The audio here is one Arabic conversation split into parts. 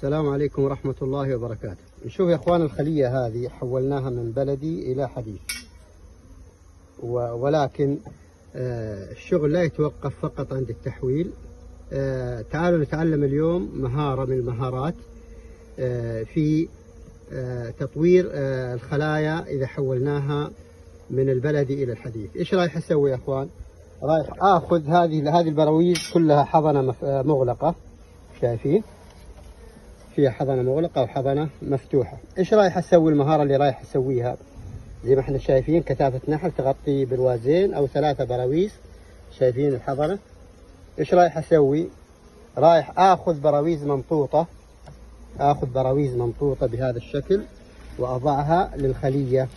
السلام عليكم ورحمة الله وبركاته. نشوف يا اخوان الخلية هذه حولناها من بلدي الى حديث، ولكن الشغل لا يتوقف فقط عند التحويل. تعالوا نتعلم اليوم مهارة من المهارات في تطوير الخلايا إذا حولناها من البلدي إلى الحديث. إيش رايح أسوي يا أخوان؟ رايح آخذ هذه البراويز كلها حضنة مغلقة، شايفين فيها حضنة مغلقة وحضنة مفتوحة. إيش رايح أسوي؟ المهارة اللي رايح أسويها زي ما احنا شايفين كثافة نحل تغطي بروازين أو 3 براويز، شايفين الحضنة. إيش رايح أسوي؟ رايح آخذ براويز ممطوطة، آخذ براويز ممطوطة بهذا الشكل وأضعها للخلية.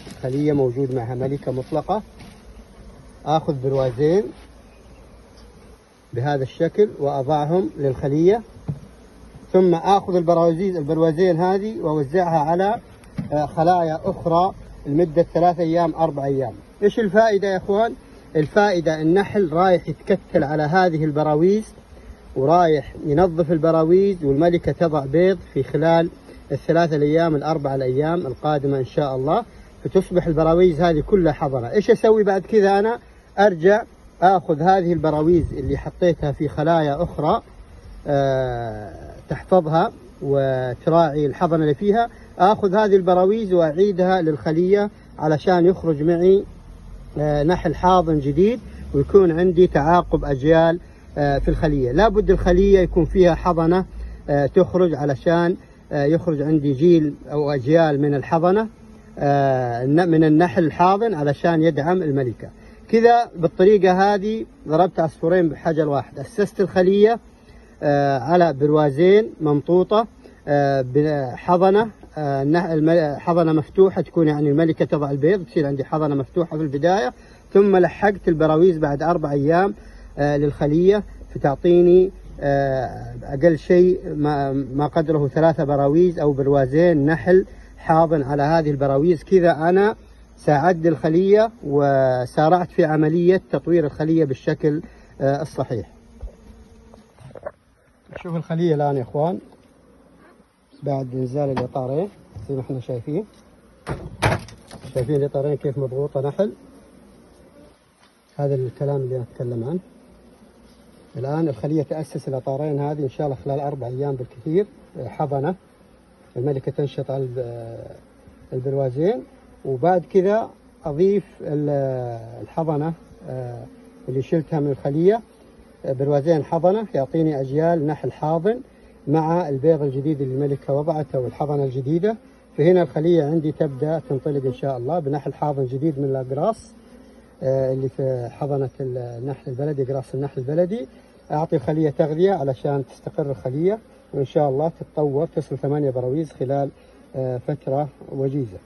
الخلية موجود معها ملكة مطلقة. آخذ بروازين بهذا الشكل وأضعهم للخلية، ثم آخذ البروازين هذه وأوزعها على خلايا أخرى لمدة 3 أيام 4 أيام. إيش الفائدة يا إخوان؟ الفائدة النحل رايح يتكتل على هذه البراويز ورايح ينظف البراويز، والملكة تضع بيض في خلال ال3 أيام ال4 الأيام القادمة إن شاء الله، فتصبح البراويز هذه كلها حضنة. إيش أسوي بعد كذا؟ أنا أرجع آخذ هذه البراويز اللي حطيتها في خلايا أخرى تحفظها وتراعي الحضنة اللي فيها، آخذ هذه البراويز وأعيدها للخلية علشان يخرج معي نحل حاضن جديد، ويكون عندي تعاقب أجيال في الخلية. لابد الخلية يكون فيها حضنة تخرج علشان يخرج عندي جيل أو أجيال من الحضنة من النحل الحاضن علشان يدعم الملكة. كذا بالطريقة هذه ضربت عصفورين بحجر واحد، أسست الخلية على بروازين ممطوطة بحضنة حضنة مفتوحة، تكون يعني الملكة تضع البيض، تصير عندي حضنة مفتوحة في البداية، ثم لحقت البراويز بعد 4 أيام للخلية، فتعطيني أقل شيء ما قدره 3 براويز أو بروازين نحل حاضن على هذه البراويز. كذا أنا ساعدت الخلية وسارعت في عملية تطوير الخلية بالشكل الصحيح. شوف الخلية الآن يا إخوان بعد إنزال الإطارين زي ما احنا شايفين الإطارين كيف مضغوطة نحل. هذا الكلام اللي أتكلم عنه. الآن الخلية تأسس الإطارين هذه إن شاء الله خلال 4 أيام بالكثير حضنة، الملكة تنشط على البروازين، وبعد كذا أضيف الحضنة اللي شلتها من الخلية، بروازين حضنة يعطيني أجيال نحل حاضن مع البيض الجديد اللي الملكة وضعته والحضنة الجديدة. فهنا الخلية عندي تبدأ تنطلق إن شاء الله بنحل حاضن جديد من الأقراص اللي في حضنة النحل البلدي، أقراص النحل البلدي. أعطي الخلية تغذية علشان تستقر الخلية، وإن شاء الله تتطور تصل 8 براويز خلال فترة وجيزة.